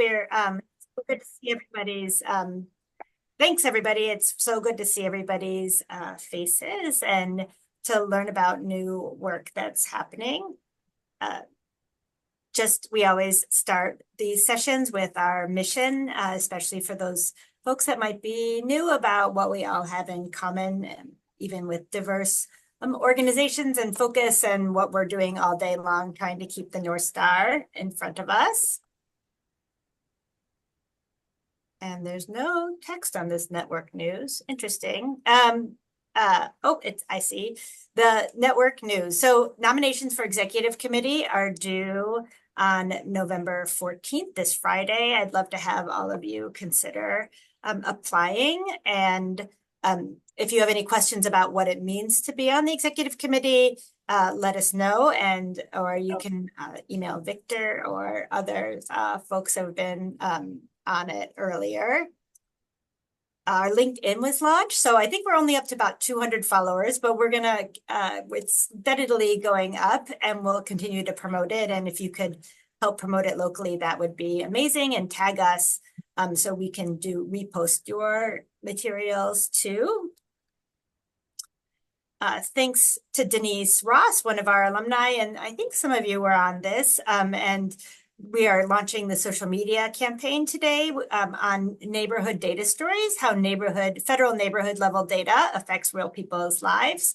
We're so good to see everybody's thanks everybody. It's so good to see everybody's faces and to learn about new work that's happening. We always start these sessions with our mission, especially for those folks that might be new about what we all have in common, even with diverse organizations and focus and what we're doing all day long, trying to keep the North Star in front of us. And there's no text on this network news. Interesting. I see the network news. So nominations for executive committee are due on November 14th, this Friday. I'd love to have all of you consider applying. And if you have any questions about what it means to be on the executive committee, let us know, or you can email Victor or other folks who have been on it earlier. Our LinkedIn was launched, so I think we're only up to about 200 followers, but we're gonna, it's steadily going up and we'll continue to promote it. And if you could help promote it locally, that would be amazing, and tag us so we can repost your materials too. Thanks to Denise Ross, one of our alumni, and I think some of you were on this, and we are launching the social media campaign today on neighborhood data stories, how federal neighborhood level data affects real people's lives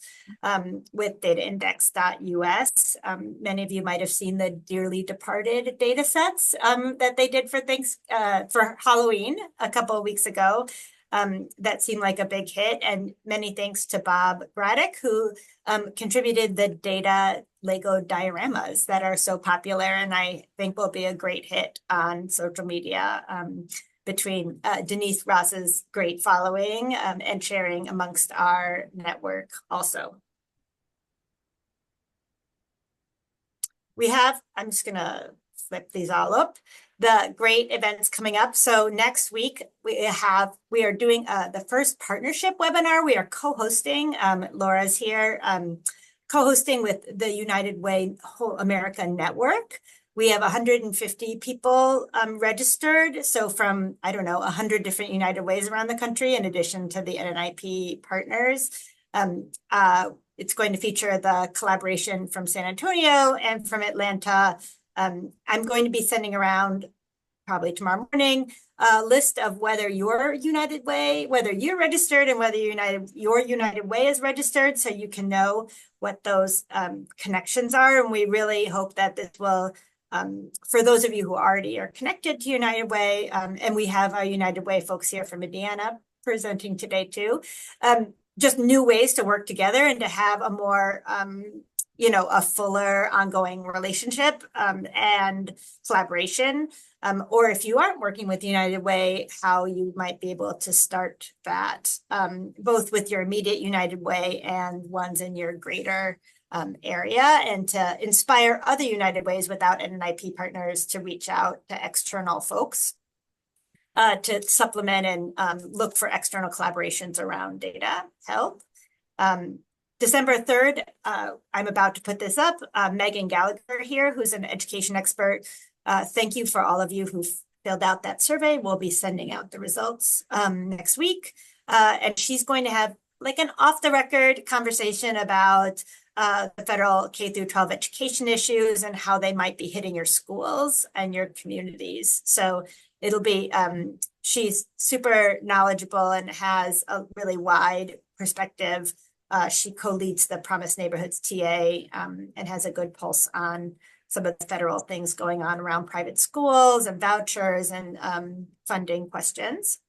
with dataindex.us. Many of you might have seen the dearly departed data sets that they did for Halloween a couple of weeks ago. That seemed like a big hit, and many thanks to Bob Braddock, who contributed the data Lego dioramas that are so popular, and I think will be a great hit on social media between Denise Ross's great following and sharing amongst our network also. I'm just gonna flip these all up, the great events coming up. So next week we are doing the first partnership webinar. We are co-hosting, Laura's here, co-hosting with the United Way Whole America Network. We have 150 people registered. So from, 100 different United Ways around the country, in addition to the NNIP partners. It's going to feature the collaboration from San Antonio and from Atlanta. I'm going to be sending around probably tomorrow morning a list of whether you're registered and whether your United Way is registered, so you can know what those connections are. And we really hope that this will, for those of you who already are connected to United Way, and we have our United Way folks here from Indiana presenting today too, just new ways to work together and to have a more a fuller ongoing relationship and collaboration. Or if you aren't working with United Way, how you might be able to start that, both with your immediate United Way and ones in your greater area, and to inspire other United Ways without NNIP partners to reach out to external folks to supplement and look for external collaborations around data help. December 3rd, I'm about to put this up. Megan Gallagher here, who's an education expert. Thank you for all of you who filled out that survey. We'll be sending out the results next week. And she's going to have like an off-the-record conversation about the federal K-12 education issues and how they might be hitting your schools and your communities. So it'll be, she's super knowledgeable and has a really wide perspective. She co-leads the Promise Neighborhoods TA and has a good pulse on some of the federal things going on around private schools and vouchers and funding questions.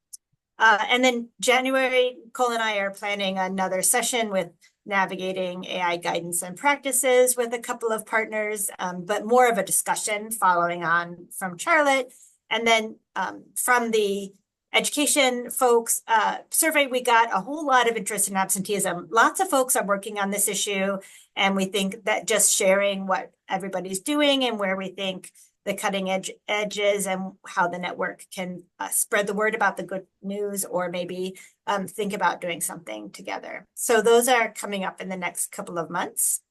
And then January, Cole and I are planning another session with navigating AI guidance and practices with a couple of partners, but more of a discussion following on from Charlotte. And then from the education folks survey, we got a whole lot of interest in absenteeism. Lots of folks are working on this issue, and we think that just sharing what everybody's doing and where we think the cutting edges and how the network can spread the word about the good news, or maybe think about doing something together. So those are coming up in the next couple of months.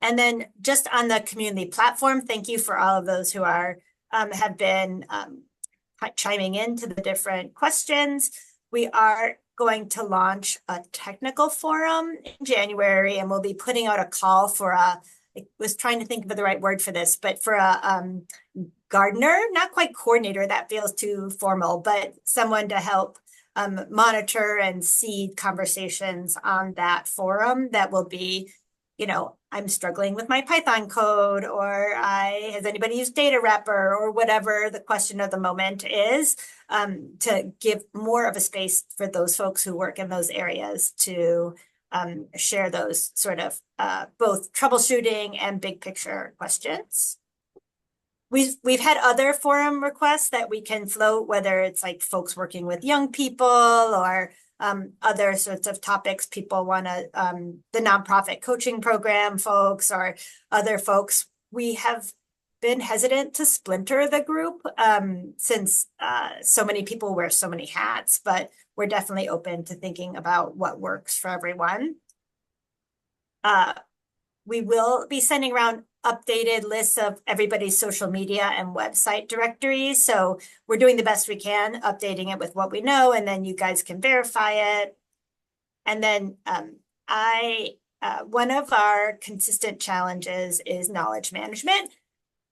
And then just on the community platform, thank you for all of those who are have been chiming into the different questions. We are going to launch a technical forum in January, and we'll be putting out a call for I was trying to think of the right word for this, but for a gardener, not quite coordinator, that feels too formal, but someone to help monitor and seed conversations on that forum that will be, I'm struggling with my Python code, or has anybody used data wrapper, or whatever the question of the moment is, to give more of a space for those folks who work in those areas to share those sort of both troubleshooting and big picture questions. We've had other forum requests that we can float, whether it's like folks working with young people or other sorts of topics people want to, the nonprofit coaching program folks or other folks. We have been hesitant to splinter the group since so many people wear so many hats, but we're definitely open to thinking about what works for everyone. We will be sending around updated lists of everybody's social media and website directories. So we're doing the best we can, updating it with what we know, and then you guys can verify it. And then one of our consistent challenges is knowledge management.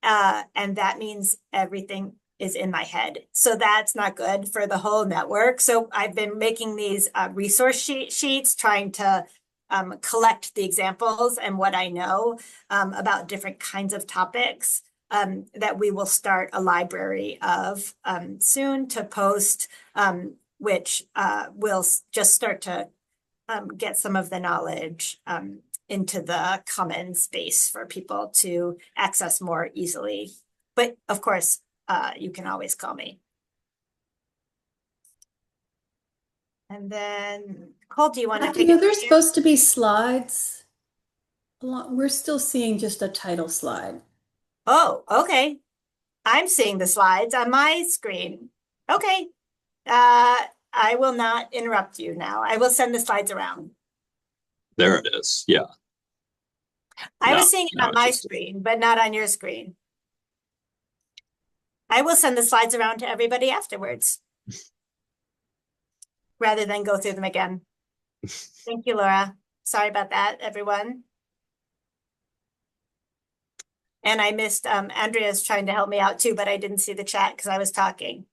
And that means everything is in my head. So that's not good for the whole network. So I've been making these resource sheets, trying to collect the examples and what I know about different kinds of topics that we will start a library of soon to post, which will just start to get some of the knowledge into the common space for people to access more easily. But of course, you can always call me. And then, Cole, do you want to take it? There's supposed to be slides. We're still seeing just a title slide. Oh, okay. I'm seeing the slides on my screen. Okay. I will not interrupt you now. I will send the slides around. There it is. Yeah. I was seeing it no, on my screen, but not on your screen. I will send the slides around to everybody afterwards rather than go through them again. Thank you, Laura. Sorry about that, everyone. And I missed Andrea's trying to help me out too, but I didn't see the chat because I was talking.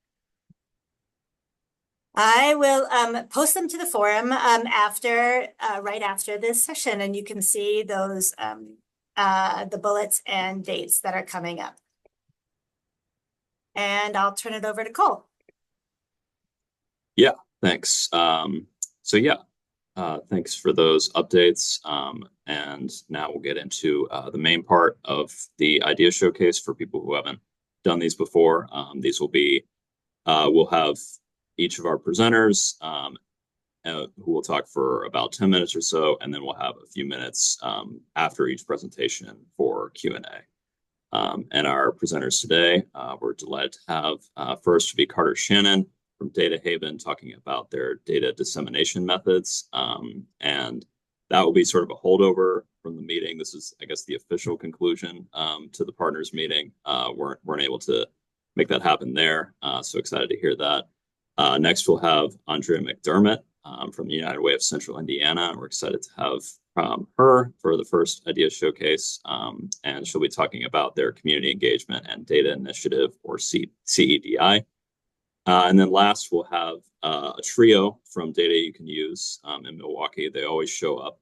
I will post them to the forum after right after this session, and you can see those the bullets and dates that are coming up. And I'll turn it over to Cole. Yeah, thanks. Thanks for those updates. And now we'll get into the main part of the idea showcase for people who haven't done these before. These will be, we'll have each of our presenters who will talk for about 10 minutes or so, and then we'll have a few minutes after each presentation for Q&A. And our presenters today, we're delighted to have first to be Carter Shannon from Data Haven talking about their data dissemination methods. And that will be sort of a holdover from the meeting. This is, I guess, the official conclusion to the partners meeting. Weren't able to make that happen there. So excited to hear that. Next, we'll have Andrea McDermott from the United Way of Central Indiana. And we're excited to have her for the first idea showcase. And she'll be talking about their community engagement and data initiative, or CEDI. And then last, we'll have a trio from Data You Can Use in Milwaukee. They always show up,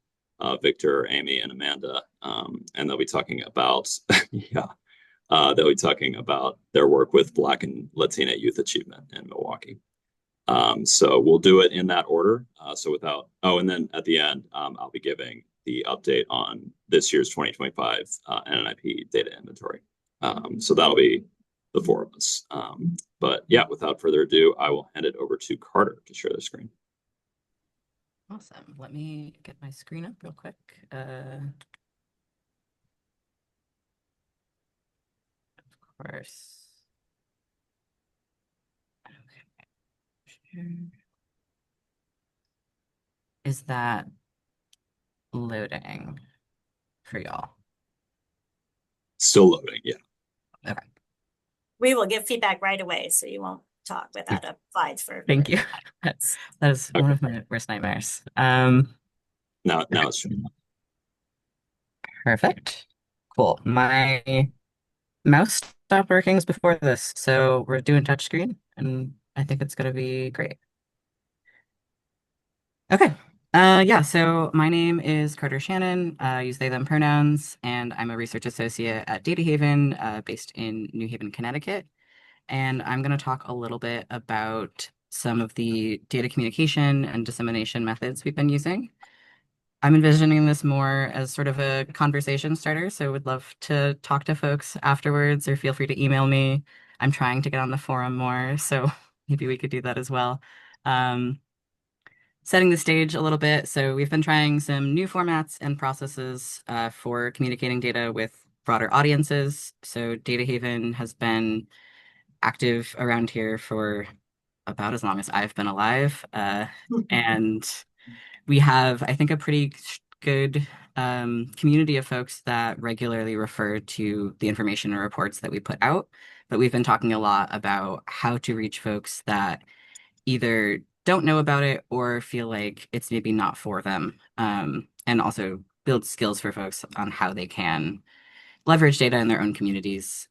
Victor, Amy, and Amanda. And they'll be talking about, they'll be talking about their work with Black and Latina youth achievement in Milwaukee. So we'll do it in that order. And then at the end, I'll be giving the update on this year's 2025 NNIP data inventory. So that'll be the four of us. But yeah, without further ado, I will hand it over to Carter to share the screen. Awesome. Let me get my screen up real quick. Of course. Okay. Is that loading for y'all? Still loading, yeah. Okay, We will give feedback right away, so you won't talk without a slides for. thank you. That is one Okay. of my worst nightmares. Now Okay, it's showing. perfect. Cool. My mouse stopped working before this, so we're doing touchscreen, and I think it's gonna be great. Okay. Yeah, so my name is Carter Shannon, use they, them pronouns, and I'm a research associate at Data Haven, based in New Haven, Connecticut. And I'm going to talk a little bit about some of the data communication and dissemination methods we've been using. I'm envisioning this more as sort of a conversation starter, so would love to talk to folks afterwards or feel free to email me. I'm trying to get on the forum more, so maybe we could do that as well. Um, Setting the stage a little bit. So we've been trying some new formats and processes for communicating data with broader audiences. So Data Haven has been active around here for about as long as I've been alive. And we have, I think, a pretty good community of folks that regularly refer to the information and reports that we put out. But we've been talking a lot about how to reach folks that either don't know about it or feel like it's maybe not for them. And also build skills for folks on how they can leverage data in their own communities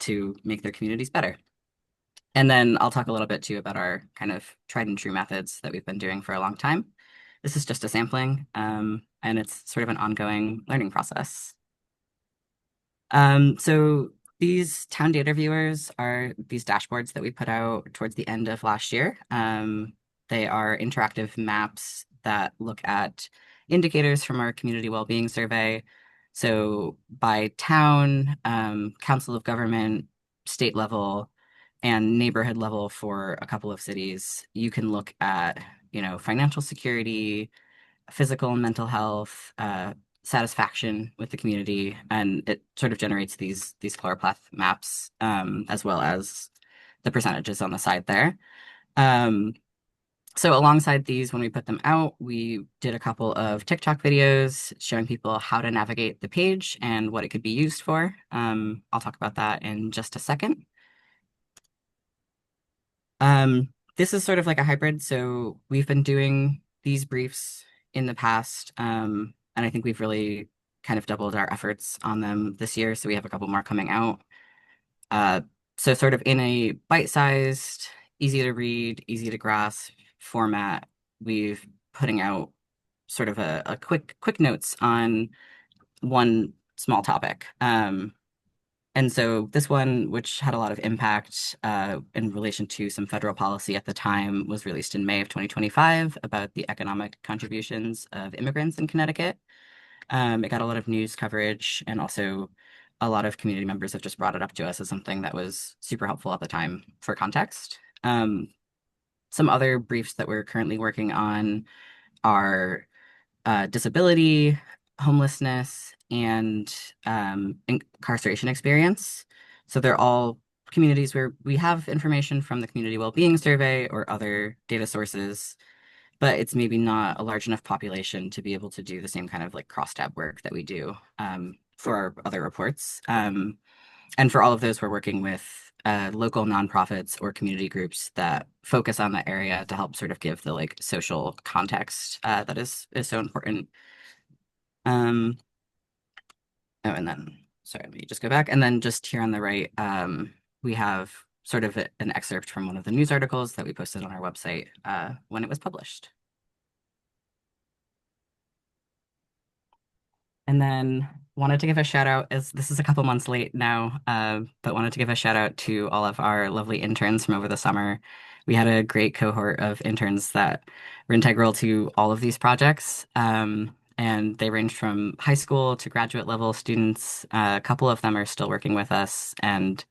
to make their communities better. And then I'll talk a little bit too about our kind of tried and true methods that we've been doing for a long time. This is just a sampling, and it's sort of an ongoing learning process. So these town data viewers are these dashboards that we put out towards the end of last year. They are interactive maps that look at indicators from our community well-being survey. So by town, council of government, state level, and neighborhood level for a couple of cities, you can look at, financial security, physical and mental health, satisfaction with the community, and it sort of generates these chloropleth maps, as well as the percentages on the side there. Um, so alongside these, when we put them out, we did a couple of TikTok videos showing people how to navigate the page and what it could be used for. I'll talk about that in just a second. This is sort of like a hybrid. So we've been doing these briefs in the past, and I think we've really kind of doubled our efforts on them this year. So we have a couple more coming out. Uh, so sort of in a bite-sized, easy to read, easy to grasp format, we've putting out sort of a quick notes on one small topic. And so this one, which had a lot of impact in relation to some federal policy at the time, was released in May of 2025 about the economic contributions of immigrants in Connecticut. It got a lot of news coverage, and also a lot of community members have just brought it up to us as something that was super helpful at the time for context. Some other briefs that we're currently working on are disability, homelessness, and incarceration experience. So they're all communities where we have information from the Community Wellbeing Survey or other data sources, but it's maybe not a large enough population to be able to do the same kind of like crosstab work that we do for our other reports. And for all of those, we're working with local nonprofits or community groups that focus on that area to help sort of give the like social context that is so important. Oh, and then sorry, let me just go back. And then just here on the right, we have sort of an excerpt from one of the news articles that we posted on our website when it was published. And then wanted to give a shout out, as this is a couple months late now, but wanted to give a shout out to all of our lovely interns from over the summer. We had a great cohort of interns that were integral to all of these projects. And they range from high school to graduate level students. A couple of them are still working with us, and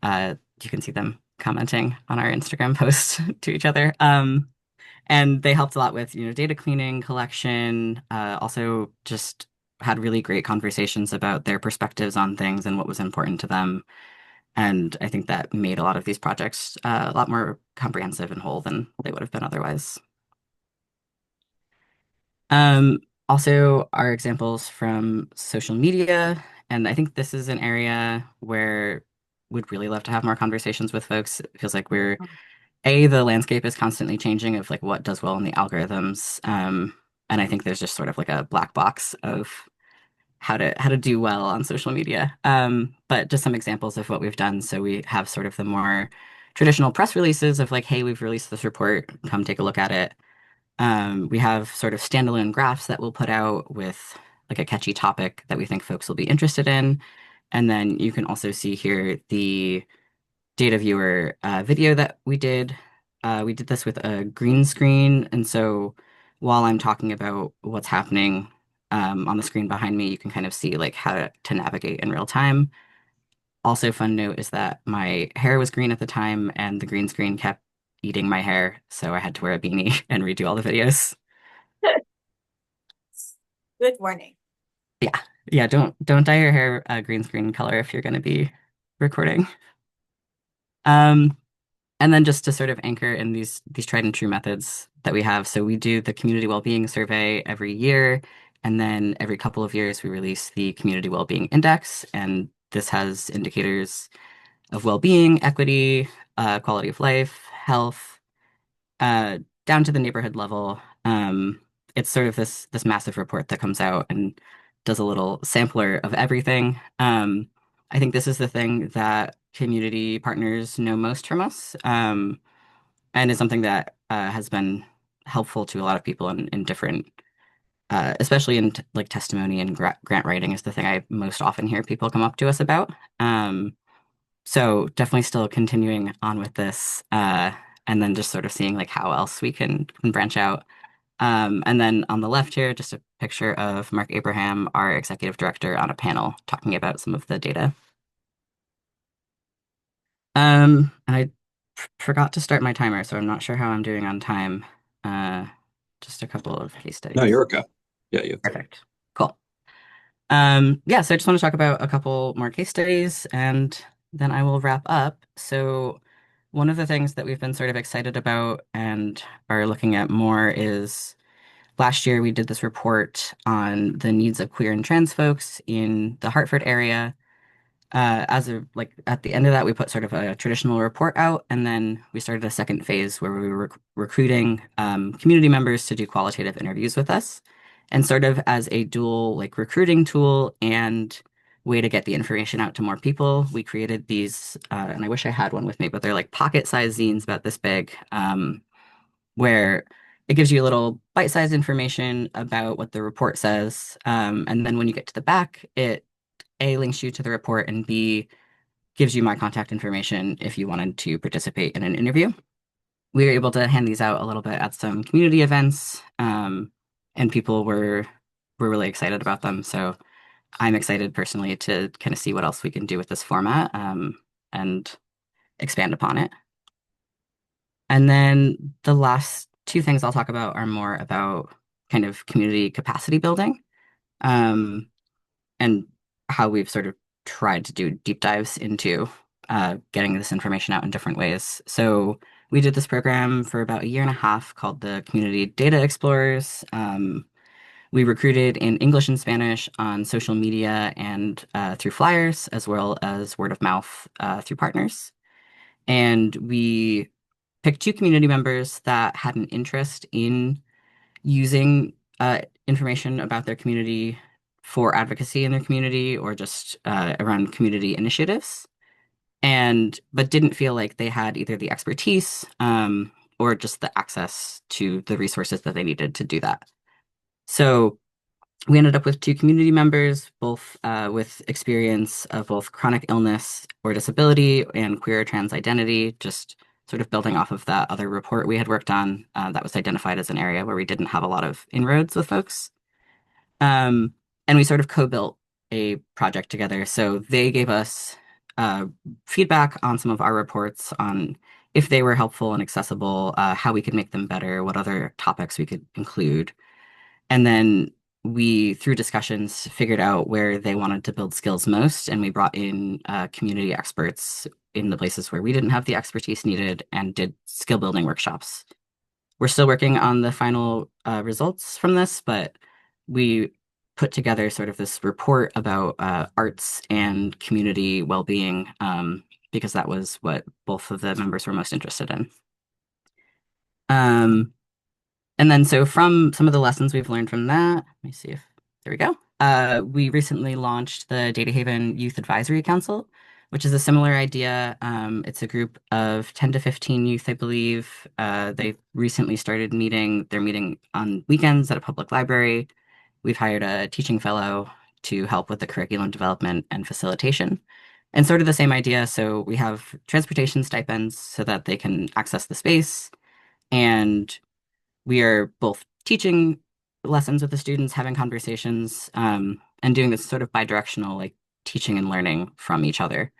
you can see them commenting on our Instagram posts to each other. And they helped a lot with, data cleaning, collection, also just had really great conversations about their perspectives on things and what was important to them. And I think that made a lot of these projects a lot more comprehensive and whole than they would have been otherwise. Um, Also, our examples from social media And I think this is an area where we'd really love to have more conversations with folks. It feels like the landscape is constantly changing of like what does well in the algorithms. And I think there's just sort of like a black box of how to do well on social media. But just some examples of what we've done. So we have sort of the more traditional press releases of like, hey, we've released this report, come take a look at it. We have sort of standalone graphs that we'll put out with like a catchy topic that we think folks will be interested in. And then you can also see here the data viewer video that we did. We did this with a green screen. And so while I'm talking about what's happening on the screen behind me, you can kind of see like how to navigate in real time. Also, fun note is that my hair was green at the time and the green screen kept eating my hair. So I had to wear a beanie and redo all the videos. Good warning. Yeah. Yeah, don't dye your hair green screen color if you're going to be recording. Um, And then just to sort of anchor in these tried and true methods that we have. So we do the community well-being survey every year, and then every couple of years we release the community well-being index, and this has indicators of well-being, equity, quality of life, health, uh, down to the neighborhood level. It's sort of this massive report that comes out and does a little sampler of everything. I think this is the thing that community partners know most from us, and is something that has been helpful to a lot of people in different, especially in like testimony and grant writing is the thing I most often hear people come up to us about. Um, so definitely still continuing on with this, and then just sort of seeing like how else we can branch out. And then on the left here, just a picture of Mark Abraham, our executive director, on a panel talking about some of the data. And I forgot to start my timer, so I'm not sure how I'm doing on time. Uh, just a couple of case No, studies. you're okay. Yeah, you. Perfect. Cool. Yeah, so I just want to talk about a couple more case studies and then I will wrap up. So one of the things that we've been sort of excited about and are looking at more is last year we did this report on the needs of queer and trans folks in the Hartford area. As of like at the end of that, we put sort of a traditional report out, and then we started a second phase where we were recruiting community members to do qualitative interviews with us, and sort of as a dual like recruiting tool and way to get the information out to more people. We created these, and I wish I had one with me, but they're like pocket-sized zines about this big, where it gives you a little bite-sized information about what the report says, and then when you get to the back, it A, links you to the report, and B, gives you my contact information if you wanted to participate in an interview. We were able to hand these out a little bit at some community events, and people were really excited about them. So I'm excited personally to kind of see what else we can do with this format, and expand upon it. And then the last two things I'll talk about are more about kind of community capacity building. Um, and how we've sort of tried to do deep dives into getting this information out in different ways. So we did this program for about a year and a half called the Community Data Explorers. We recruited in English and Spanish on social media and through flyers, as well as word of mouth through partners. And we picked two community members that had an interest in using information about their community for advocacy in their community or just around community initiatives, and but didn't feel like they had either the expertise or just the access to the resources that they needed to do that. So we ended up with two community members, both with experience of both chronic illness or disability and queer or trans identity, just sort of building off of that other report we had worked on that was identified as an area where we didn't have a lot of inroads with folks. Um, and we sort of co-built a project together. So they gave us uh, feedback on some of our reports on if they were helpful and accessible, how we could make them better, what other topics we could include. And then we, through discussions, figured out where they wanted to build skills most, and we brought in community experts in the places where we didn't have the expertise needed and did skill building workshops. We're still working on the final results from this, but we put together sort of this report about arts and community well-being, because that was what both of the members were most interested in. Um, and then so from some of the lessons we've learned from that, let me see if there we go. We recently launched the Data Haven Youth Advisory Council, which is a similar idea. It's a group of 10 to 15 youth, I believe. They recently started meeting. They're meeting on weekends at a public library. We've hired a teaching fellow to help with the curriculum development and facilitation. And sort of the same idea. So we have transportation stipends so that they can access the space. And we are both teaching lessons with the students, having conversations, and doing this sort of bi-directional, like teaching and learning from each other.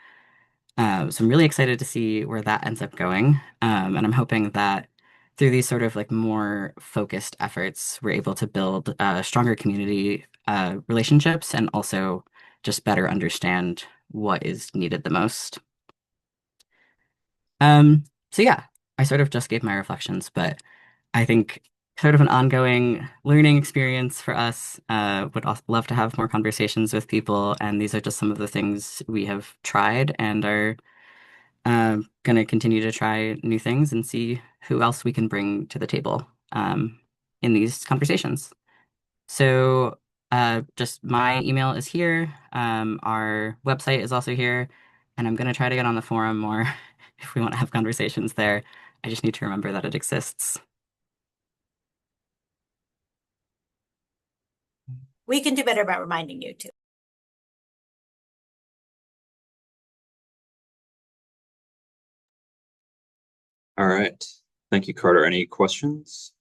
So I'm really excited to see where that ends up going. And I'm hoping that through these sort of like more focused efforts, we're able to build stronger community relationships and also just better understand what is needed the most. So yeah, I sort of just gave my reflections, but I think sort of an ongoing learning experience for us. Would also love to have more conversations with people, and these are just some of the things we have tried and are going to continue to try new things and see who else we can bring to the table in these conversations. So, just my email is here. Our website is also here, and I'm going to try to get on the forum more if we want to have conversations there. I just need to remember that it exists. We can do better about reminding you too. All right. Thank you, Carter. Any questions?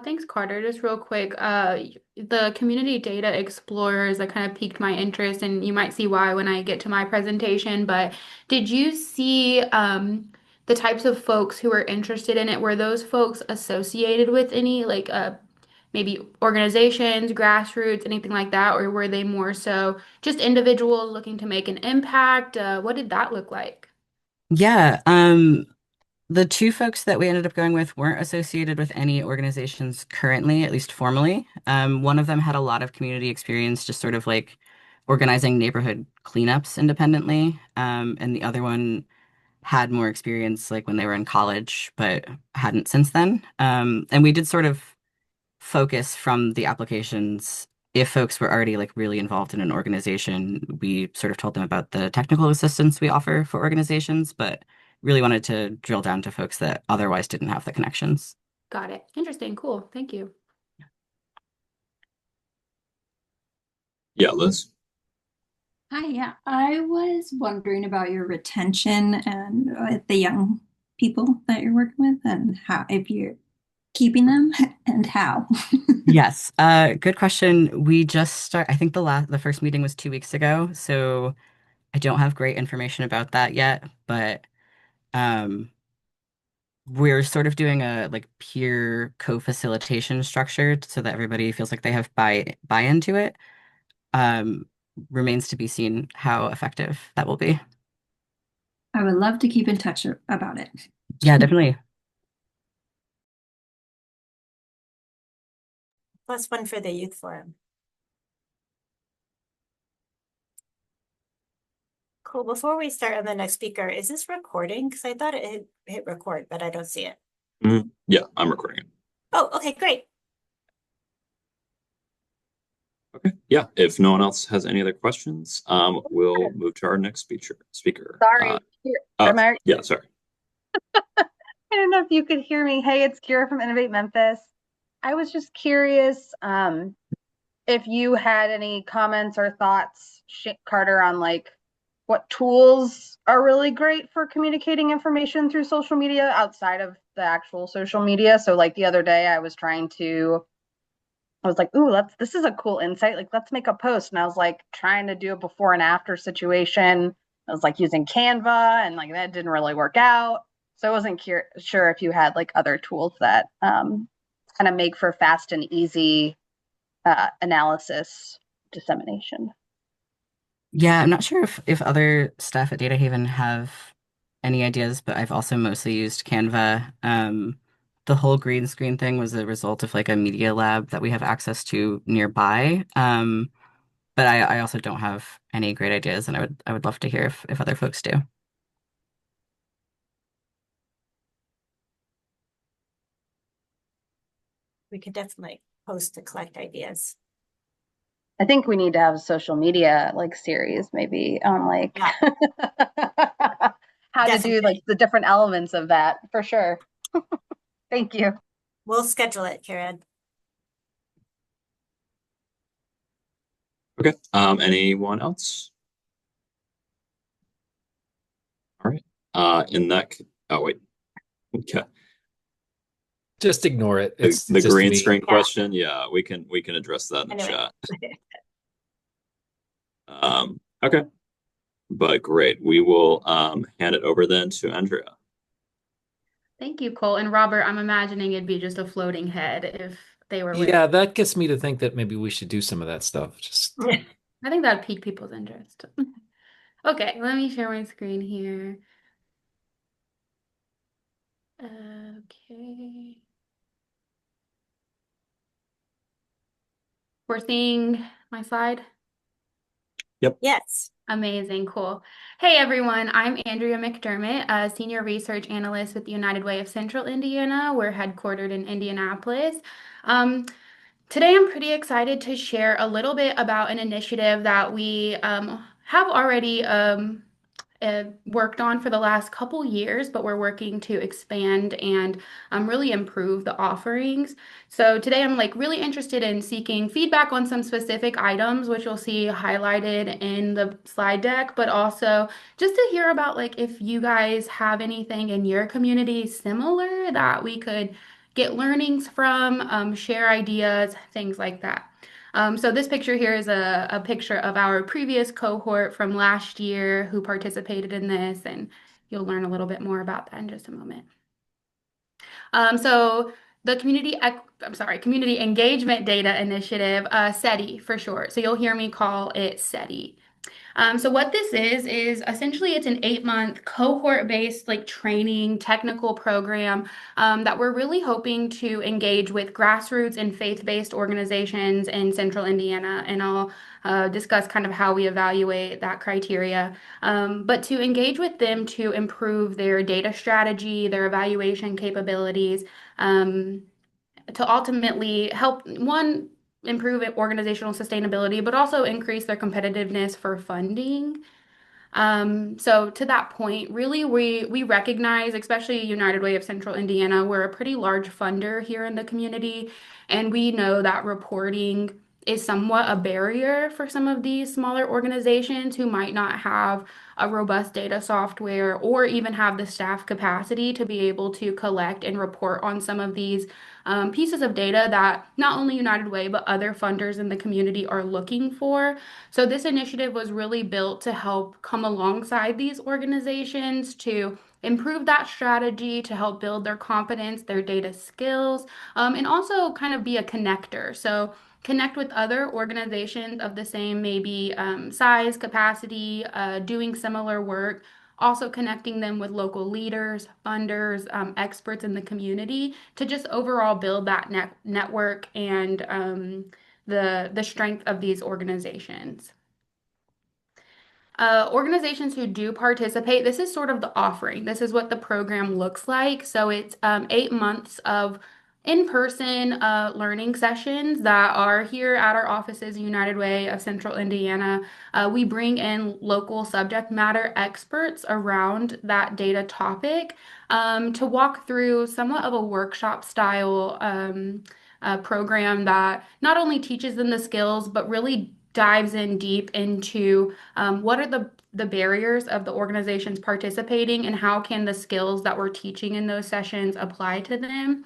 Thanks, Carter. Just real quick, the community data explorers that kind of piqued my interest, and you might see why when I get to my presentation. But did you see the types of folks who were interested in it? Were those folks associated with any like maybe organizations, grassroots, anything like that, or were they more so just individuals looking to make an impact? What did that look like? Yeah, the two folks that we ended up going with weren't associated with any organizations currently, at least formally. One of them had a lot of community experience, just sort of like organizing neighborhood cleanups independently. And the other one had more experience like when they were in college, but hadn't since then. And we did sort of focus from the applications. If folks were already like really involved in an organization, we sort of told them about the technical assistance we offer for organizations, but really wanted to drill down to folks that otherwise didn't have the connections. Got it. Interesting. Cool. Thank you. Yeah, Liz. Hi, yeah. I was wondering about your retention and the young people that you're working with and how, if you're keeping them and how. Yes, good question. We just I think the first meeting was 2 weeks ago, so I don't have great information about that yet, but um we're sort of doing a like peer co-facilitation structure so that everybody feels like they have buy-in to it. Um, Remains to be seen how effective that will be. I would love to keep in touch about it. Yeah, definitely. Plus one for the youth forum. Cool. Before we start on the next speaker, is this recording? Because I thought it hit record, but I don't see it. Yeah, I'm recording it. Oh, okay, great. Okay. Yeah. If no one else has any other questions, we'll move to our next speaker. Sorry. Oh, Am I? yeah, sorry. I don't know if you could hear me. Hey, it's Kira from Innovate Memphis. I was just curious if you had any comments or thoughts, Carter, on like what tools are really great for communicating information through social media outside of the actual social media. So like the other day I was like, ooh, this is a cool insight. Like, let's make a post. And I was like trying to do a before and after situation. I was like using Canva and like that didn't really work out. So I wasn't sure if you had like other tools that kind of make for fast and easy analysis dissemination. Yeah, I'm not sure if other staff at Data Haven have any ideas, but I've also mostly used Canva. the whole green screen thing was a result of like a media lab that we have access to nearby. But I also don't have any great ideas, and I would love to hear if other folks do. We could definitely post to collect ideas. I think we need to have a social media like series maybe on like Yeah. how to do Definitely. like the different elements of that for sure. Thank you. We'll schedule it, Karen. Okay. Anyone else? All right. Oh wait. Okay. Just ignore it. The It's just green me. screen Yeah. question. Yeah, we can address that in the Anyway. chat. Okay. But great. We will hand it over then to Andrea. Thank you, Cole. And Robert, I'm imagining it'd be just a floating head if they were with. Yeah, that gets me to think that maybe we should do some of that stuff. Just I think that'd pique people's interest. Okay, let me share my screen here. Okay. We're seeing my slide. Yes. Amazing, cool. Hey everyone, I'm Andrea McDermott, a senior research analyst with the United Way of Central Indiana. We're headquartered in Indianapolis. Today I'm pretty excited to share a little bit about an initiative that we have already worked on for the last couple years, but we're working to expand and really improve the offerings. So today I'm like really interested in seeking feedback on some specific items, which you'll see highlighted in the slide deck, but also just to hear about like if you guys have anything in your community similar that we could get learnings from, share ideas, things like that. So this picture here is a picture of our previous cohort from last year who participated in this, and you'll learn a little bit more about that in just a moment. So the Community Engagement Data Initiative, SETI for short. So you'll hear me call it SETI. So what this is essentially it's an 8-month cohort-based like training technical program that we're really hoping to engage with grassroots and faith-based organizations in Central Indiana, and I'll discuss kind of how we evaluate that criteria. But to engage with them to improve their data strategy, their evaluation capabilities, to ultimately help one improve organizational sustainability, but also increase their competitiveness for funding. So to that point, really, we recognize, especially United Way of Central Indiana, we're a pretty large funder here in the community, and we know that reporting is somewhat a barrier for some of these smaller organizations who might not have a robust data software or even have the staff capacity to be able to collect and report on some of these pieces of data that not only United Way, but other funders in the community are looking for. So this initiative was really built to help come alongside these organizations to improve that strategy, to help build their competence, their data skills, and also kind of be a connector. So connect with other organizations of the same maybe size, capacity, doing similar work, also connecting them with local leaders, funders, experts in the community to just overall build that network and the strength of these organizations. Organizations who do participate, this is sort of the offering. This is what the program looks like. So it's 8 months of in-person learning sessions that are here at our offices, United Way of Central Indiana. We bring in local subject matter experts around that data topic to walk through somewhat of a workshop style program that not only teaches them the skills, but really dives in deep into what are the barriers of the organizations participating and how can the skills that we're teaching in those sessions apply to them.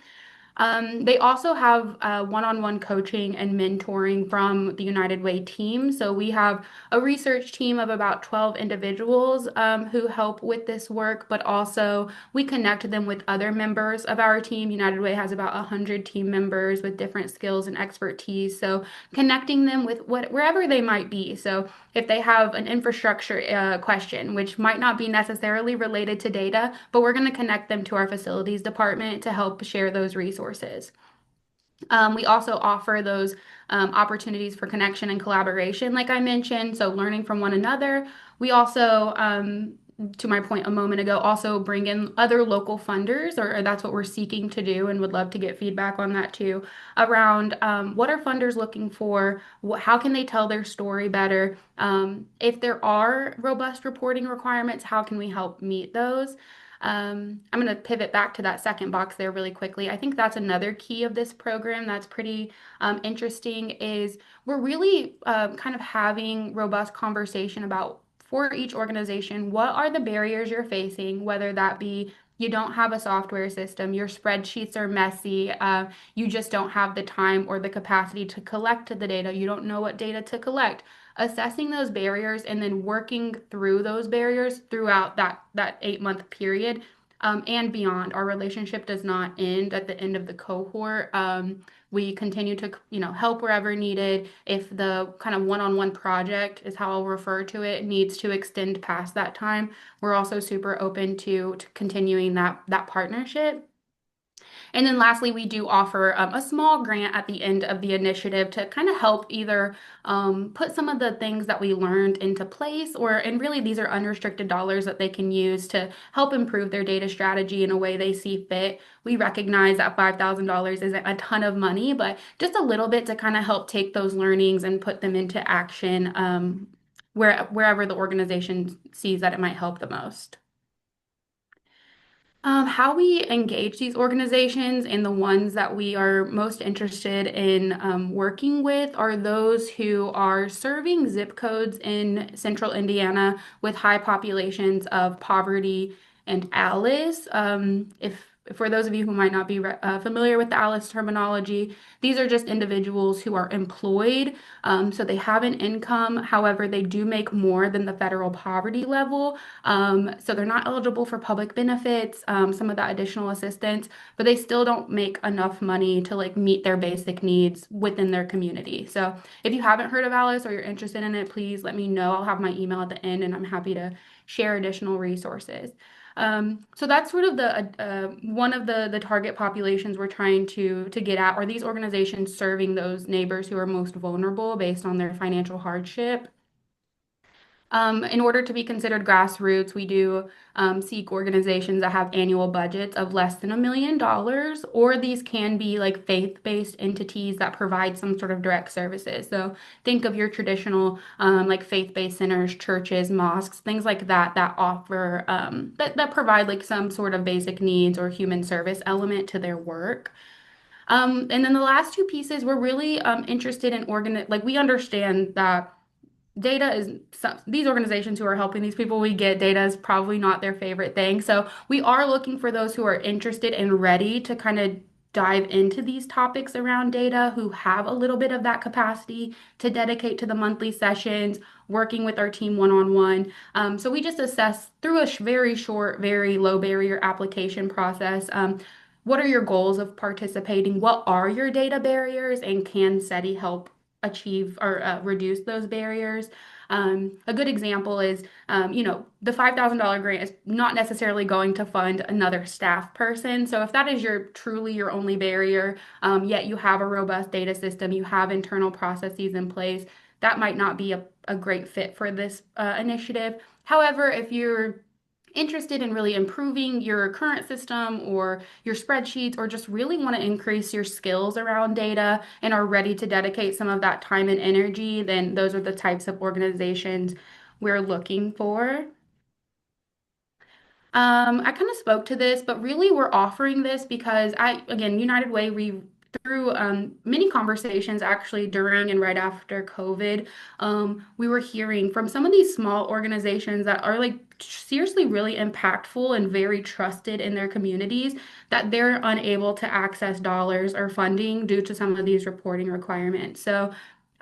They also have one-on-one coaching and mentoring from the United Way team. So we have a research team of about 12 individuals who help with this work, but also we connect them with other members of our team. United Way has about 100 team members with different skills and expertise. So connecting them with wherever they might be. So if they have an infrastructure question, which might not be necessarily related to data, but we're going to connect them to our facilities department to help share those resources. We also offer those opportunities for connection and collaboration, like I mentioned, so learning from one another. We also, to my point a moment ago, also bring in other local funders, or that's what we're seeking to do, and would love to get feedback on that too, around what are funders looking for, how can they tell their story better, if there are robust reporting requirements, how can we help meet those? I'm going to pivot back to that second box there really quickly. I think that's another key of this program that's pretty interesting is we're really kind of having robust conversation about for each organization, what are the barriers you're facing, whether that be you don't have a software system, your spreadsheets are messy, you just don't have the time or the capacity to collect the data, you don't know what data to collect. Assessing those barriers and then working through those barriers throughout that 8 month period and beyond. Our relationship does not end at the end of the cohort. We continue to, help wherever needed. If the kind of one-on-one project is how I'll refer to it, needs to extend past that time, we're also super open to continuing that partnership. And then lastly, we do offer a small grant at the end of the initiative to kind of help either put some of the things that we learned into place, and really these are unrestricted dollars that they can use to help improve their data strategy in a way they see fit. We recognize that $5,000 isn't a ton of money, but just a little bit to kind of help take those learnings and put them into action wherever the organization sees that it might help the most. How we engage these organizations and the ones that we are most interested in working with are those who are serving zip codes in central Indiana with high populations of poverty and ALIS. If for those of you who might not be familiar with the ALIS terminology, these are just individuals who are employed, so they have an income. However, they do make more than the federal poverty level. So they're not eligible for public benefits, some of that additional assistance, but they still don't make enough money to like meet their basic needs within their community. So if you haven't heard of Alice or you're interested in it, please let me know. I'll have my email at the end and I'm happy to share additional resources. So that's sort of the one of the target populations we're trying to get at, are these organizations serving those neighbors who are most vulnerable based on their financial hardship. In order to be considered grassroots, we do seek organizations that have annual budgets of less than $1 million, or these can be like faith-based entities that provide some sort of direct services. So think of your traditional like faith-based centers, churches, mosques, things like that that offer that provide like some sort of basic needs or human service element to their work. And then the last two pieces, we're really interested in like we understand that data is these organizations who are helping these people, we get data is probably not their favorite thing. So we are looking for those who are interested and ready to kind of dive into these topics around data, who have a little bit of that capacity to dedicate to the monthly sessions, working with our team one-on-one. So we just assess through a very short, very low barrier application process. What are your goals of participating? What are your data barriers? And can SETI help achieve or reduce those barriers? A good example is, the $5,000 grant is not necessarily going to fund another staff person. So if that is truly your only barrier, yet you have a robust data system, you have internal processes in place, that might not be a great fit for this initiative. However, if you're interested in really improving your current system or your spreadsheets, or just really want to increase your skills around data and are ready to dedicate some of that time and energy, then those are the types of organizations we're looking for. I kind of spoke to this, but really we're offering this because again, United Way, we through many conversations actually during and right after COVID, we were hearing from some of these small organizations that are like seriously really impactful and very trusted in their communities that they're unable to access dollars or funding due to some of these reporting requirements. So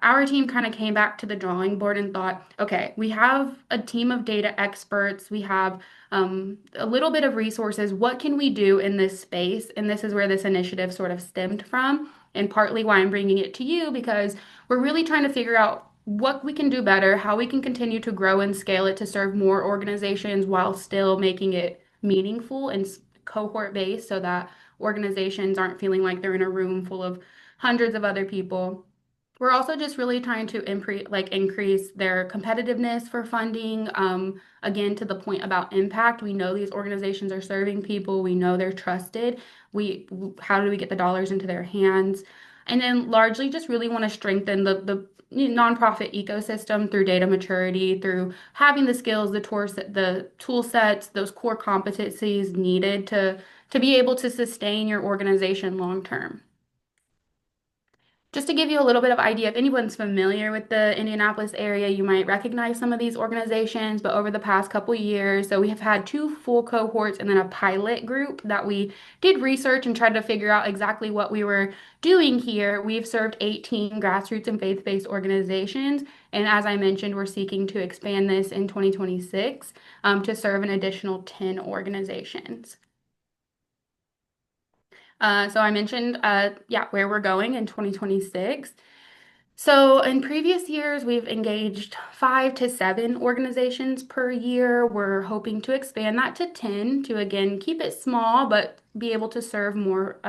our team kind of came back to the drawing board and thought, okay, we have a team of data experts, we have a little bit of resources. What can we do in this space? And this is where this initiative sort of stemmed from, and partly why I'm bringing it to you, because we're really trying to figure out what we can do better, how we can continue to grow and scale it to serve more organizations while still making it meaningful and cohort based so that organizations aren't feeling like they're in a room full of hundreds of other people. We're also just really trying to increase their competitiveness for funding. Again, to the point about impact, we know these organizations are serving people. We know they're trusted. How do we get the dollars into their hands? And then largely just really want to strengthen the nonprofit ecosystem through data maturity, through having the skills, the tool sets, those core competencies needed to be able to sustain your organization long term. Just to give you a little bit of idea, if anyone's familiar with the Indianapolis area, you might recognize some of these organizations, but over the past couple years, so we have had two full cohorts and then a pilot group that we did research and tried to figure out exactly what we were doing here. We've served 18 grassroots and faith-based organizations, and as I mentioned, we're seeking to expand this in 2026 to serve an additional 10 organizations. So I mentioned, where we're going in 2026. So in previous years, we've engaged 5 to 7 organizations per year. We're hoping to expand that to 10 to again keep it small, but be able to serve more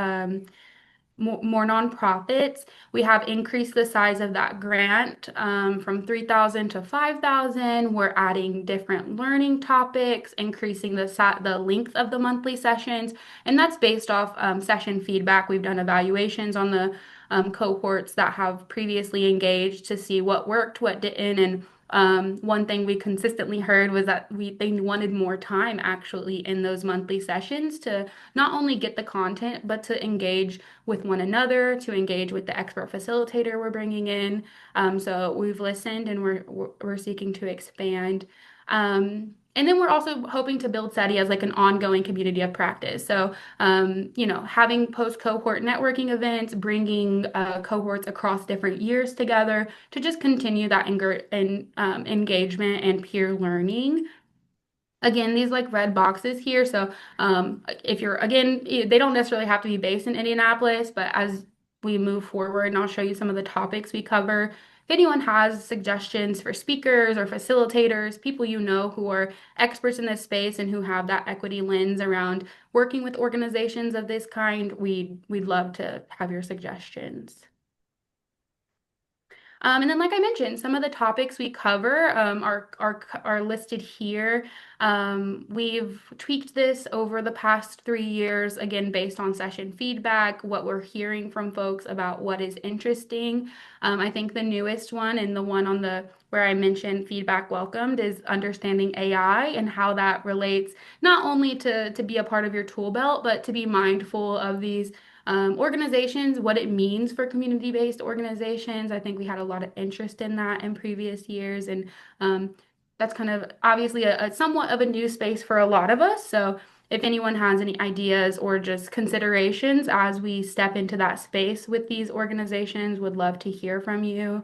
nonprofits. We have increased the size of that grant from 3,000 to 5,000. We're adding different learning topics, increasing the length of the monthly sessions, and that's based off session feedback. We've done evaluations on the cohorts that have previously engaged to see what worked, what didn't, and one thing we consistently heard was that they wanted more time actually in those monthly sessions to not only get the content, but to engage with one another, to engage with the expert facilitator we're bringing in. So we've listened and we're seeking to expand. And then we're also hoping to build SETI as like an ongoing community of practice. So, having post-cohort networking events, bringing cohorts across different years together to just continue that engagement and peer learning. Again, these like red boxes here. So if you're, again, they don't necessarily have to be based in Indianapolis, but as we move forward, and I'll show you some of the topics we cover. If anyone has suggestions for speakers or facilitators, people you know who are experts in this space and who have that equity lens around working with organizations of this kind, we'd love to have your suggestions. And then, like I mentioned, some of the topics we cover are listed here. We've tweaked this over the past 3 years, again, based on session feedback, what we're hearing from folks about what is interesting. I think the newest one and the one on the where I mentioned feedback welcomed is understanding AI and how that relates not only to be a part of your tool belt, but to be mindful of these organizations, what it means for community-based organizations. I think we had a lot of interest in that in previous years, and that's kind of obviously a somewhat of a new space for a lot of us. So if anyone has any ideas or just considerations as we step into that space with these organizations, would love to hear from you.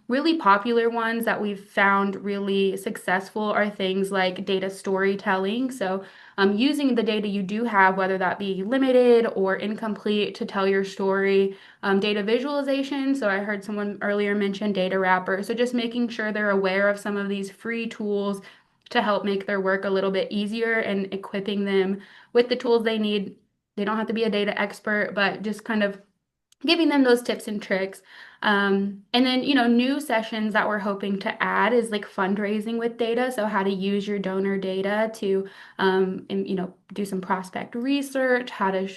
Really popular ones that we've found really successful are things like data storytelling. So using the data you do have, whether that be limited or incomplete, to tell your story. Data visualization. So I heard someone earlier mention data wrapper. So just making sure they're aware of some of these free tools to help make their work a little bit easier and equipping them with the tools they need. They don't have to be a data expert, but just kind of giving them those tips and tricks. And then, new sessions that we're hoping to add is like fundraising with data. So how to use your donor data to, do some prospect research, how to,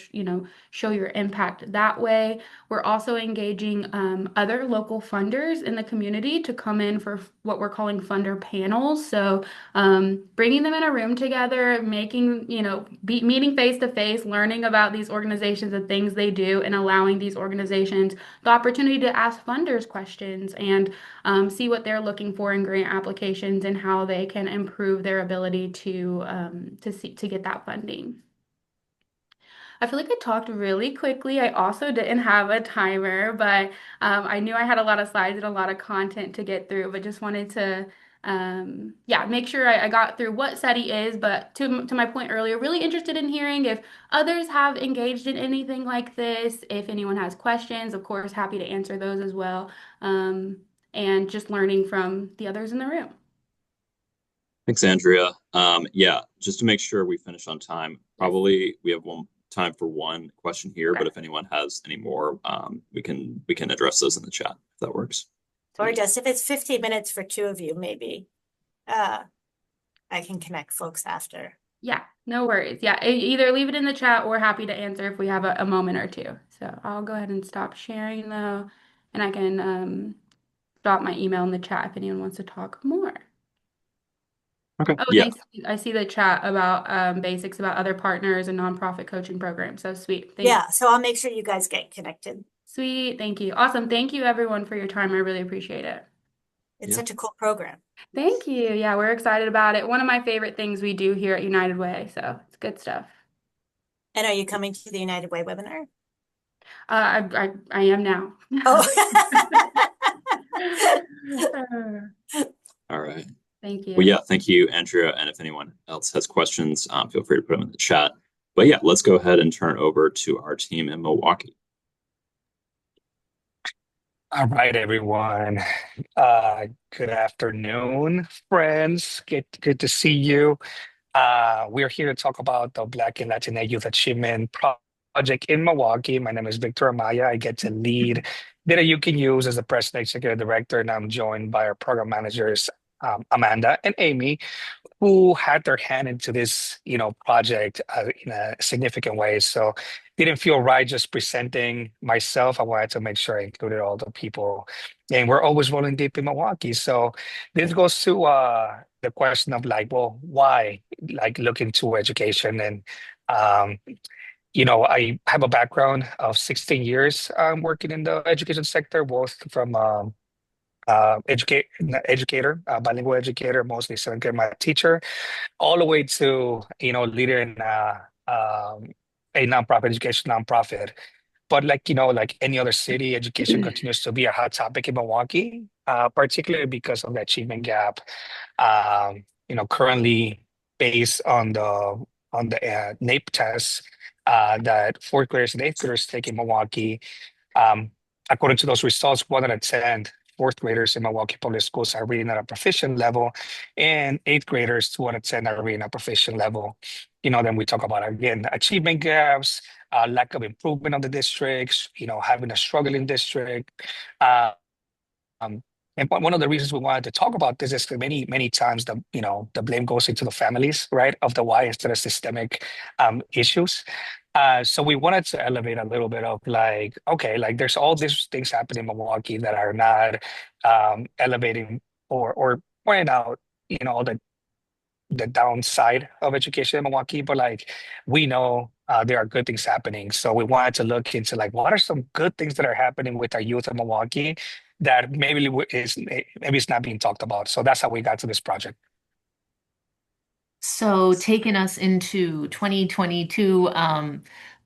show your impact that way. We're also engaging other local funders in the community to come in for what we're calling funder panels. So bringing them in a room together, meeting face to face, learning about these organizations and things they do, and allowing these organizations the opportunity to ask funders questions and see what they're looking for in grant applications and how they can improve their ability to get that funding. I feel like I talked really quickly. I also didn't have a timer, but I knew I had a lot of slides and a lot of content to get through, but just wanted to make sure I got through what SETI is. But to my point earlier, really interested in hearing if others have engaged in anything like this. If anyone has questions, of course, happy to answer those as well. And just learning from the others in the room. Thanks, Andrea. Yeah, just to make sure we finish on time, probably we have time for one question here, Okay. but if anyone has any more, we can address those in the chat if that works. Or just if it's 15 minutes for two of you, maybe I can connect folks after. Yeah, no worries. Yeah, either leave it in the chat or happy to answer if we have a moment or two. So I'll go ahead and stop sharing though, and I can drop my email in the chat if anyone wants to talk more. Okay. Oh, Yeah. thanks. I see the chat about basics about other partners and nonprofit coaching programs. So sweet. Thank you. Yeah, so I'll make sure you guys get connected. Sweet. Thank you. Awesome. Thank you everyone for your time. I really appreciate it. It's Yeah. such a cool program. Thank you. Yeah, we're excited about it. One of my favorite things we do here at United Way. So it's good stuff. And are you coming to the United Way webinar? I am now. Oh. All right. Thank you. Well, yeah, thank you, Andrea. And if anyone else has questions, feel free to put them in the chat. But yeah, let's go ahead and turn over to our team in Milwaukee. All right, everyone. Good afternoon, friends. Good to see you. We're here to talk about the Black and Latina Youth Achievement Project in Milwaukee. My name is Victor Amaya. I get to lead Data You Can Use as the President Executive Director, and I'm joined by our program managers, Amanda and Amy, who had their hand into this, project in a significant way. So didn't feel right just presenting myself. I wanted to make sure I included all the people. And we're always rolling deep in Milwaukee. So this goes to the question of like, well, why like look into education? And I have a background of 16 years working in the education sector, both from educator, bilingual educator, mostly seventh grade math teacher, all the way to leader in a nonprofit education nonprofit. But like any other city, education continues to be a hot topic in Milwaukee, particularly because of the achievement gap. Currently based on the NAEP test that fourth graders and eighth graders take in Milwaukee. Um, According to those results, 1 out of 10 fourth graders in Milwaukee Public Schools are reading at a proficient level, and eighth graders, 2 out of 10 are reading at a proficient level. Then we talk about, again, achievement gaps, lack of improvement of the districts, having a struggling district. Um, and one of the reasons we wanted to talk about this is that many times the blame goes into the families, right, of the why instead of systemic issues. So we wanted to elevate a little bit of like, okay, like there's all these things happening in Milwaukee that are not elevating or pointing out, all the downside of education in Milwaukee, but like we know there are good things happening. So we wanted to look into like what are some good things that are happening with our youth in Milwaukee that maybe it's not being talked about. So that's how we got to this project. So taking us into 2022,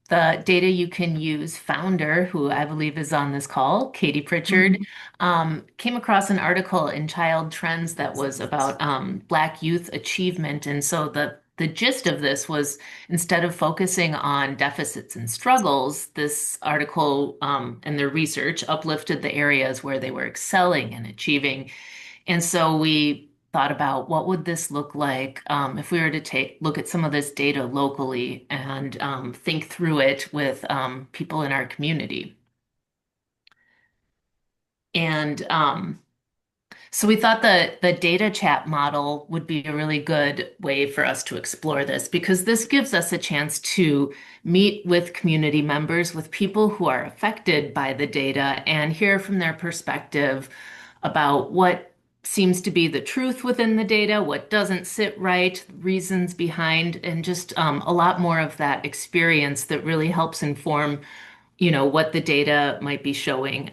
the Data You Can Use founder, who I believe is on this call, Katie Pritchard, came across an article in Child Trends that was about Black youth achievement. And so the gist of this was instead of focusing on deficits and struggles, this article and their research uplifted the areas where they were excelling and achieving. And so we thought about what would this look like if we were to look at some of this data locally and think through it with people in our community. And So we thought the data chat model would be a really good way for us to explore this because this gives us a chance to meet with community members, with people who are affected by the data, and hear from their perspective about what seems to be the truth within the data, what doesn't sit right, reasons behind, and just a lot more of that experience that really helps inform what the data might be showing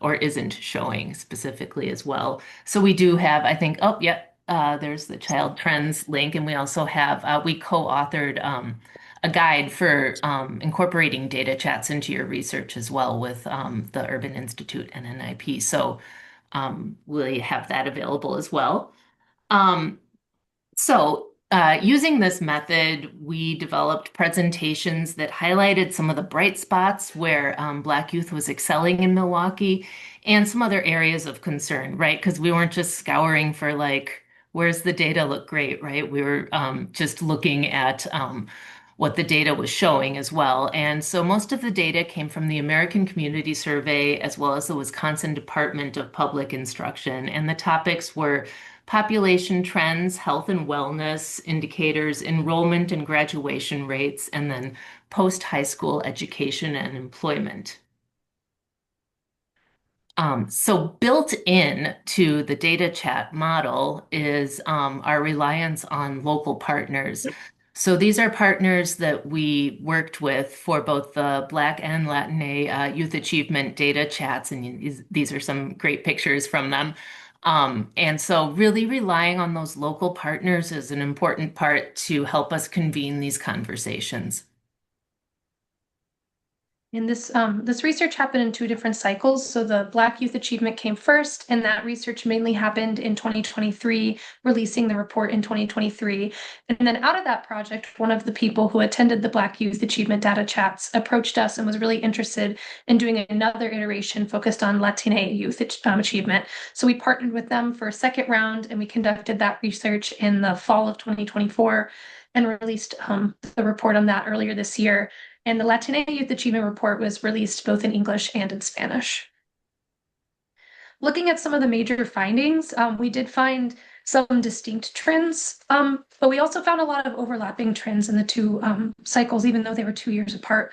or isn't showing specifically as well. So we do have, I think, oh, yep, there's the child trends link. And we also have, we co-authored a guide for incorporating data chats into your research as well with the Urban Institute and NNIP. So we have that available as well. Um, using this method, we developed presentations that highlighted some of the bright spots where Black youth was excelling in Milwaukee and some other areas of concern, right? Because we weren't just scouring for like, where's the data look great, right? We were just looking at what the data was showing as well. And so most of the data came from the American Community Survey as well as the Wisconsin Department of Public Instruction. And the topics were population trends, health and wellness indicators, enrollment and graduation rates, and then post-high school education and employment. So built in to the data chat model is our reliance on local partners. So these are partners that we worked with for both the Black and Latina youth achievement data chats, and these are some great pictures from them. And so really relying on those local partners is an important part to help us convene these conversations. And this research happened in two different cycles. So the Black Youth Achievement came first, and that research mainly happened in 2023, releasing the report in 2023. And then out of that project, one of the people who attended the Black Youth Achievement data chats approached us and was really interested in doing another iteration focused on Latina youth achievement. So we partnered with them for a second round, and we conducted that research in the fall of 2024 and released the report on that earlier this year. And the Latina Youth Achievement Report was released both in English and in Spanish. Looking at some of the major findings, we did find some distinct trends, but we also found a lot of overlapping trends in the two cycles, even though they were 2 years apart.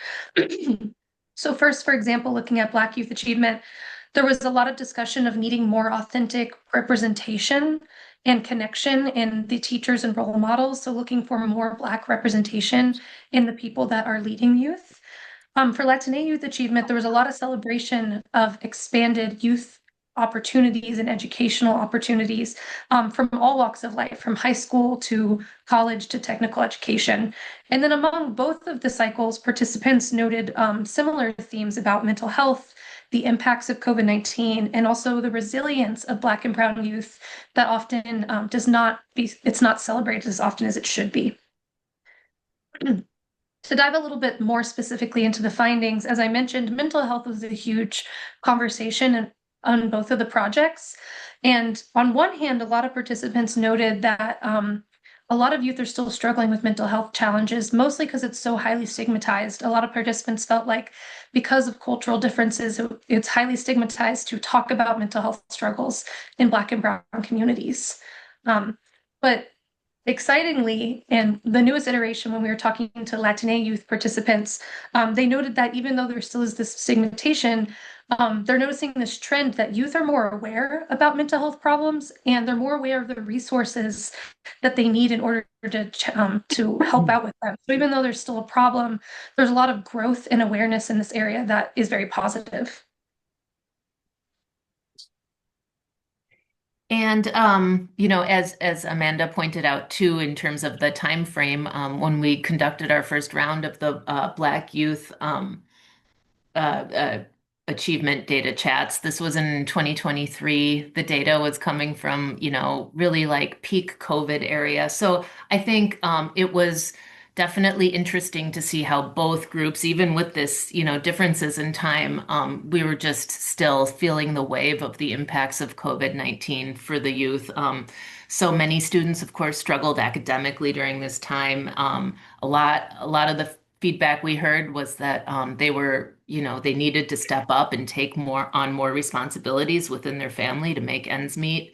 So first, for example, looking at Black Youth Achievement, there was a lot of discussion of needing more authentic representation and connection in the teachers and role models. So looking for more Black representation in the people that are leading youth. For Latina Youth Achievement, there was a lot of celebration of expanded youth opportunities and educational opportunities from all walks of life, from high school to college to technical education. And then among both of the cycles, participants noted similar themes about mental health, the impacts of COVID-19, and also the resilience of Black and Brown youth that often it's not celebrated as often as it should be. To dive a little bit more specifically into the findings, as I mentioned, mental health was a huge conversation on both of the projects. And on one hand, a lot of participants noted that a lot of youth are still struggling with mental health challenges, mostly because it's so highly stigmatized. A lot of participants felt like because of cultural differences, it's highly stigmatized to talk about mental health struggles in Black and Brown communities. But excitingly, in the newest iteration, when we were talking to Latina youth participants, they noted that even though there still is this stigmatization, they're noticing this trend that youth are more aware about mental health problems and they're more aware of the resources that they need in order to help out with them. So even though there's still a problem, there's a lot of growth and awareness in this area that is very positive. And as Amanda pointed out too, in terms of the time frame, when we conducted our first round of the Black Youth uh, uh, achievement data chats. This was in 2023. The data was coming from, really like peak COVID area. So I think it was definitely interesting to see how both groups, even with this, differences in time, we were just still feeling the wave of the impacts of COVID-19 for the youth. So many students, of course, struggled academically during this time. A lot of the feedback we heard was that they were, they needed to step up and take more responsibilities within their family to make ends meet,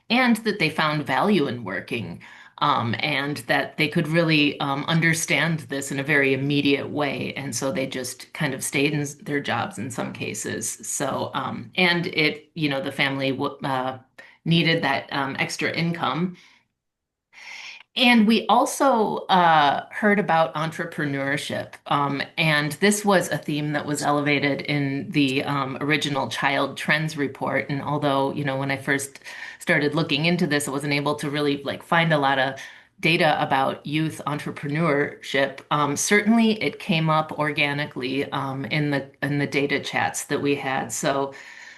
and that they found value in working, and that they could really understand this in a very immediate way. And so they just kind of stayed in their jobs in some cases. So, and the family needed that extra income. And we also heard about entrepreneurship. And this was a theme that was elevated in the original Child Trends report. And although, when I first started looking into this, I wasn't able to really like find a lot of data about youth entrepreneurship. Certainly it came up organically in the data chats that we had. So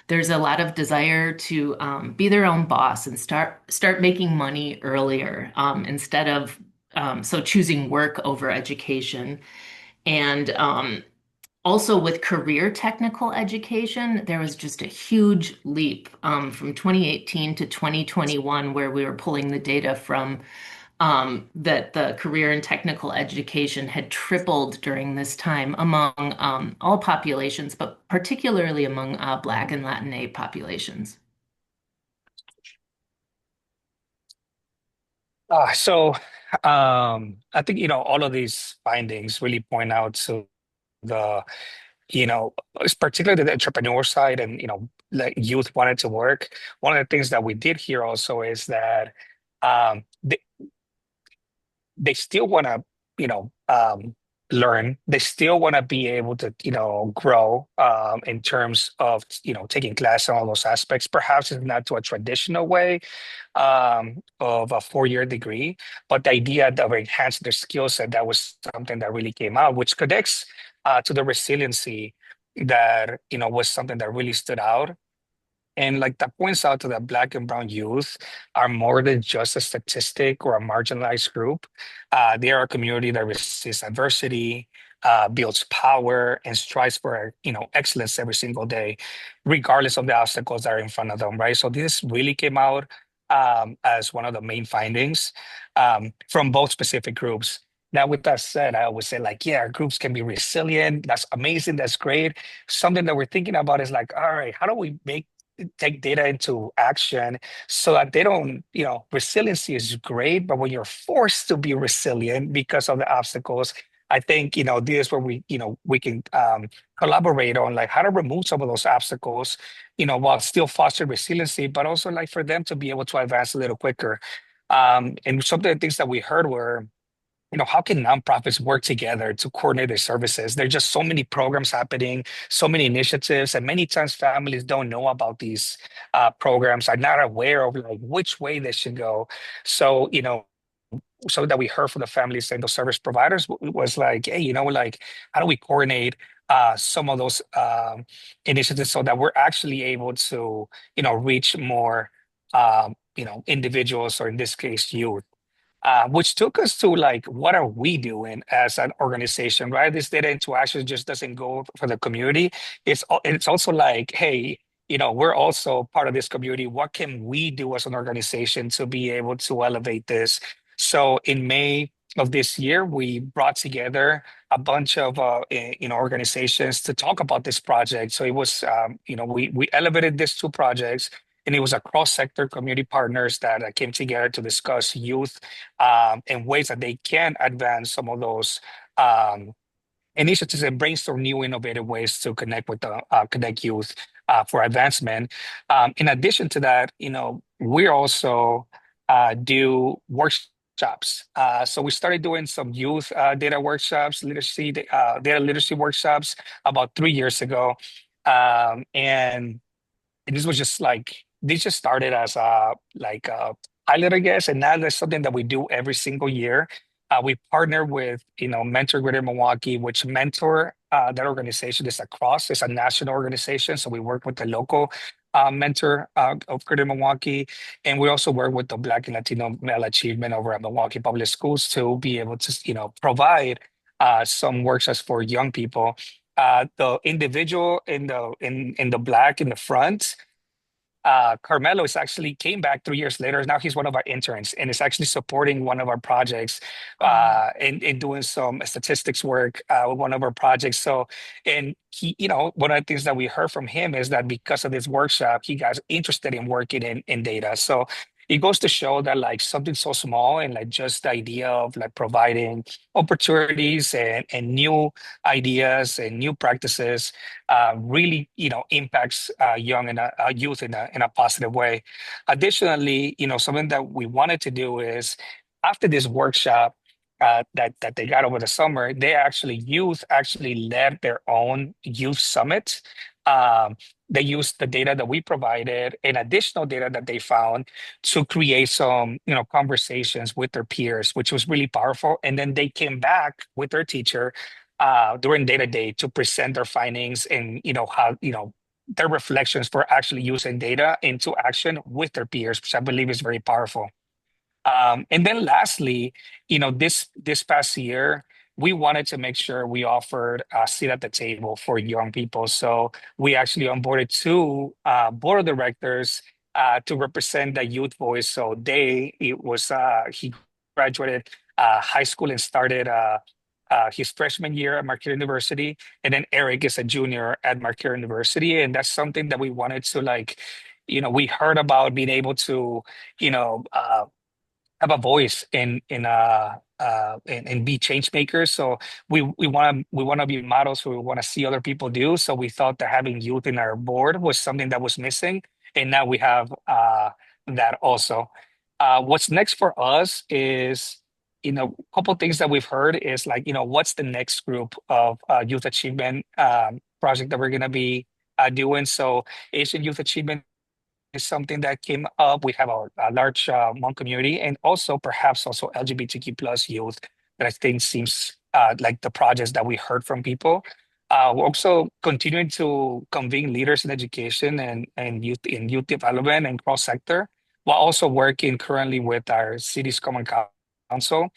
there's a lot of desire to be their own boss and start making money earlier, instead of choosing work over education. And also with career technical education, there was just a huge leap from 2018 to 2021, where we were pulling the data from, that the career and technical education had tripled during this time among all populations, but particularly among Black and Latinx populations. So I think all of these findings really point out to the it's particularly the entrepreneur side and like youth wanted to work. One of the things that we did here also is that um, they still want to, learn. They still want to be able to, grow in terms of, taking class and all those aspects. Perhaps it's not to a traditional way of a 4-year degree, but the idea of enhancing their skill set, that was something that really came out, which connects to the resiliency that, was something that really stood out. And like that points out to that Black and brown youth are more than just a statistic or a marginalized group. They are a community that resists adversity, builds power, and strives for excellence every single day, regardless of the obstacles that are in front of them. Right. So this really came out as one of the main findings from both specific groups. Now, with that said, I always say, like, yeah, our groups can be resilient. That's amazing. That's great. Something that we're thinking about is like, all right, how do we take data into action so that they don't, resiliency is great, but when you're forced to be resilient because of the obstacles, I think, this is where we can collaborate on like how to remove some of those obstacles, while still foster resiliency, but also like for them to be able to advance a little quicker. And some of the things that we heard were, how can nonprofits work together to coordinate their services? There's just so many programs happening, so many initiatives, and many times families don't know about these programs, are not aware of like which way they should go. So, so that we heard from the families and the service providers was like, hey, like how do we coordinate some of those initiatives so that we're actually able to, reach more, individuals, or in this case, youth. Which took us to like, what are we doing as an organization, right? This data into action just doesn't go for the community. It's also like, hey, we're also part of this community. What can we do as an organization to be able to elevate this? So in May of this year, we brought together a bunch of organizations to talk about this project. So it was we elevated these two projects, and it was a cross-sector community partners that came together to discuss youth and ways that they can advance some of those initiatives and brainstorm new innovative ways to connect with the connect youth for advancement. In addition to that, we also do workshops. So we started doing some youth data workshops, data literacy workshops about 3 years ago. And this was just like, this just started as a pilot, I guess, and now that's something that we do every single year. We partner with, Mentor Greater Milwaukee, which Mentor, that organization is it's a national organization. So we work with the local Mentor of Greater Milwaukee. And we also work with the Black and Latino Male Achievement over at Milwaukee Public Schools to be able to, provide some workshops for young people. The individual in the Black in the front, Carmelo is actually came back 3 years later. Now he's one of our interns and is actually supporting one of our projects in doing some statistics work with one of our projects. So, and he, one of the things that we heard from him is that because of this workshop, he got interested in working in data. So it goes to show that like something so small and like just the idea of like providing opportunities and new ideas and new practices really impacts young and youth in a positive way. Additionally, something that we wanted to do is after this workshop that they got over the summer, youth actually led their own youth summit. Um, they used the data that we provided and additional data that they found to create some conversations with their peers, which was really powerful. And then they came back with their teacher during data day to present their findings and how their reflections for actually using data into action with their peers, which I believe is very powerful. And then lastly, this past year, we wanted to make sure we offered a seat at the table for young people. So we actually onboarded two board of directors to represent the youth voice. So he graduated high school and started his freshman year at Marquette University. And then Eric is a junior at Marquette University. And that's something that we wanted to we heard about being able to, you know, uh, have a voice and be change makers. So we want to be models who we want to see other people do. So we thought that having youth in our board was something that was missing, and now we have that also. What's next for us is a couple things that we've heard is like what's the next group of youth achievement project that we're going to be doing. So Asian Youth Achievement is something that came up. We have a large Hmong community and also perhaps also LGBTQ plus youth that I think seems like the projects that we heard from people. We're also continuing to convene leaders in education and youth development and cross sector, while also working currently with our city's common council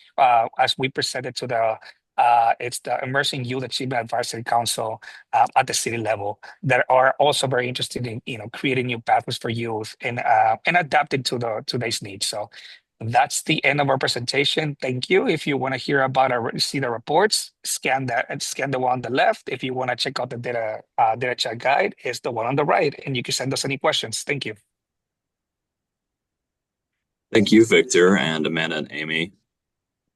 as we presented to it's the Emerging Youth Achievement Advisory Council at the city level that are also very interested in creating new pathways for youth and adapting to today's needs. So that's the end of our presentation. Thank you. If you want to hear about see the reports, scan that and scan the one on the left. If you want to check out the data chat guide, it's the one on the right, and you can send us any questions. Thank you. Thank you, Victor and Amanda and Amy.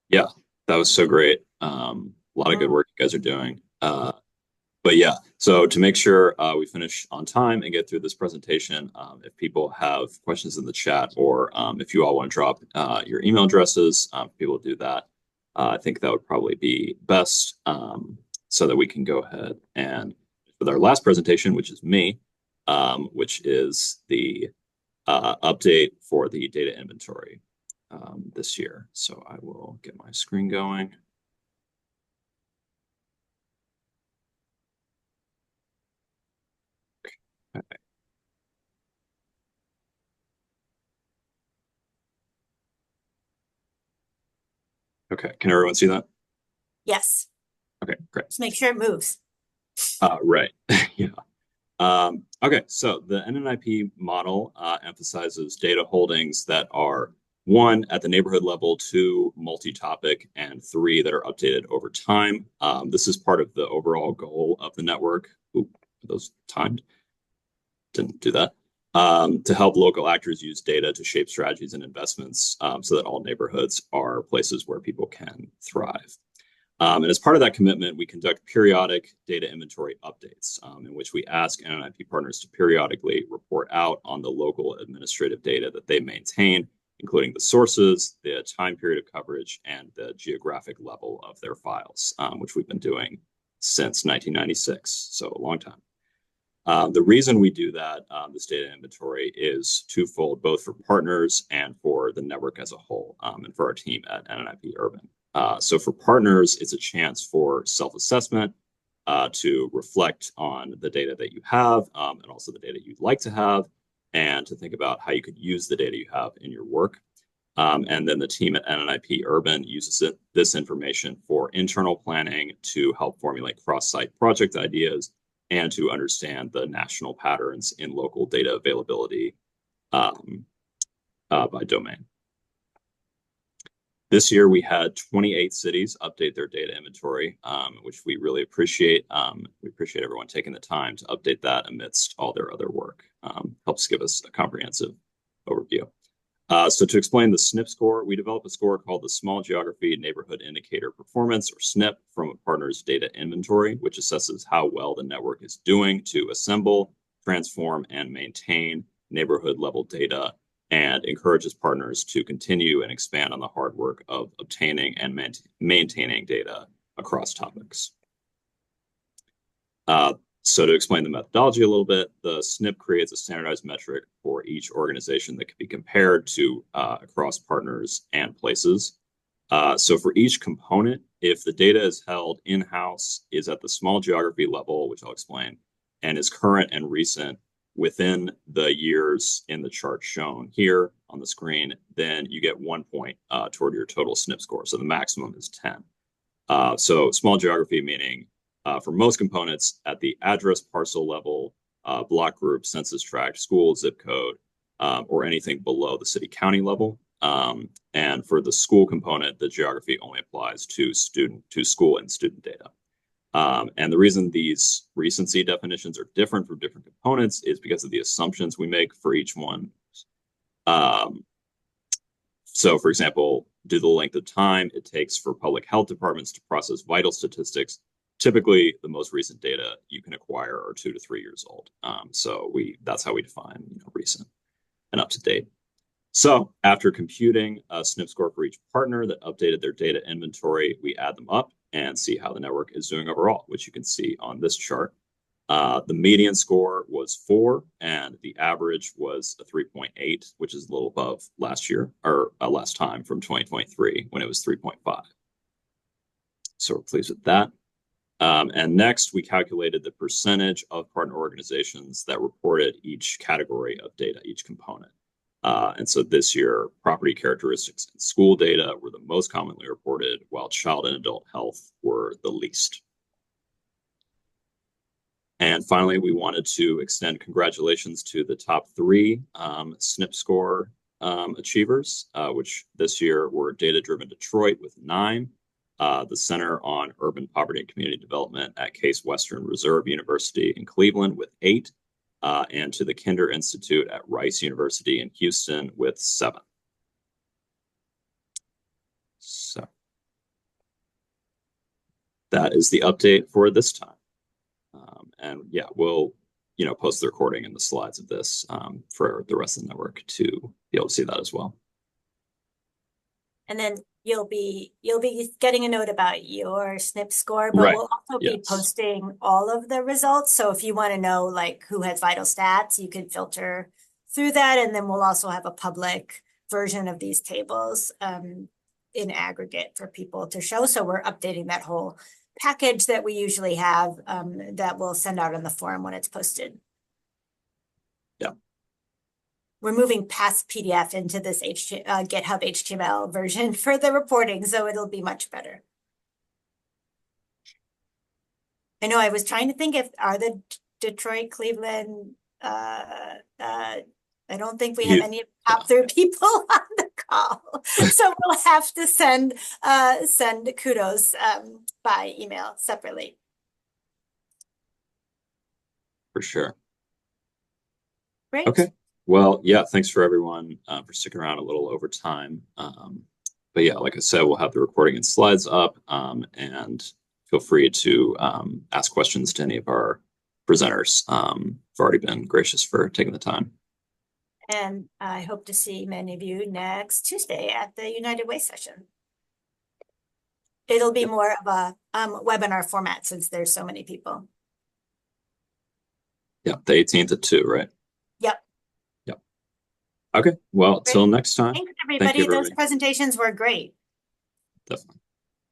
Yeah, that was so great. A lot of good work you guys are doing. But yeah, so to make sure we finish on time and get through this presentation, if people have questions in the chat or if you all want to drop your email addresses, people do that. I think that would probably be best so that we can go ahead and with our last presentation, which is me, which is the update for the data inventory this year. So I will get my screen going. Okay. Okay, can everyone see that? Yes. Okay, great. Just make sure it moves. Right. Yeah. Okay, so the NNIP model emphasizes data holdings that are 1, at the neighborhood level, 2, multi-topic, and 3, that are updated over time. This is part of the overall goal of the network. Oop, those timed. Didn't do that. To help local actors use data to shape strategies and investments so that all neighborhoods are places where people can thrive. And as part of that commitment, we conduct periodic data inventory updates in which we ask NNIP partners to periodically report out on the local administrative data that they maintain, including the sources, the time period of coverage, and the geographic level of their files, which we've been doing since 1996, so a long time. The reason we do that, this data inventory, is twofold, both for partners and for the network as a whole, and for our team at NNIP Urban. So for partners, it's a chance for self-assessment to reflect on the data that you have and also the data you'd like to have, and to think about how you could use the data you have in your work. And then the team at NNIP Urban uses this information for internal planning to help formulate cross-site project ideas and to understand the national patterns in local data availability by domain. This year, we had 28 cities update their data inventory, which we really appreciate. We appreciate everyone taking the time to update that amidst all their other work. Helps give us a comprehensive overview. So to explain the SNP score, we developed a score called the Small Geography Neighborhood Indicator Performance, or SNP, from a partner's data inventory, which assesses how well the network is doing to assemble, transform, and maintain neighborhood-level data, and encourages partners to continue and expand on the hard work of obtaining and maintaining data across topics. So to explain the methodology a little bit, the SNP creates a standardized metric for each organization that can be compared to across partners and places. So for each component, if the data is held in-house, is at the small geography level, which I'll explain, and is current and recent within the years in the chart shown here on the screen, then you get 1 point toward your total SNP score. So the maximum is 10. So small geography meaning for most components at the address parcel level, block group, census tract, school, zip code, or anything below the city county level. And for the school component, the geography only applies to school and student data. And the reason these recency definitions are different for different components is because of the assumptions we make for each one. So for example, due to the length of time it takes for public health departments to process vital statistics, typically the most recent data you can acquire are 2 to 3 years old. So that's how we define recent and up to date. So after computing a SNP score for each partner that updated their data inventory, we add them up and see how the network is doing overall, which you can see on this chart. The median score was 4, and the average was a 3.8, which is a little above last year, or last time from 2023 when it was 3.5. So we're pleased with that. And next, we calculated the percentage of partner organizations that reported each category of data, each component. And so this year, property characteristics and school data were the most commonly reported, while child and adult health were the least. And finally, we wanted to extend congratulations to the top 3 SNP score achievers, which this year were Data Driven Detroit with 9, the Center on Urban Poverty and Community Development at Case Western Reserve University in Cleveland with 8, and to the Kinder Institute at Rice University in Houston with 7. So that is the update for this time. And yeah, we'll post the recording and the slides of this for the rest of the network to be able to see that as well. And then you'll be getting a note about your SNP score, but Right. we'll also be Yes. posting all of the results. So if you want to know like who has vital stats, you can filter through that. And then we'll also have a public version of these tables in aggregate for people to show. So we're updating that whole package that we usually have that we'll send out in the forum when it's posted. Yeah. We're moving past PDF into this GitHub HTML version for the reporting, so it'll be much better. I know I was trying to think are the Detroit, Cleveland, I don't think we have any top 3 people on the call. So we'll have to send kudos by email separately. For sure. Great. Okay. Well, yeah, thanks for everyone for sticking around a little over time. But yeah, like I said, we'll have the recording and slides up, and feel free to ask questions to any of our presenters. I've already been gracious for taking the time. And I hope to see many of you next Tuesday at the United Way session. It'll be more of a webinar format since there's so many people. Yeah, the 18th at 2, right? Yep. Yep. Okay, well, till next time. Thanks, everybody. Those presentations were great. Definitely.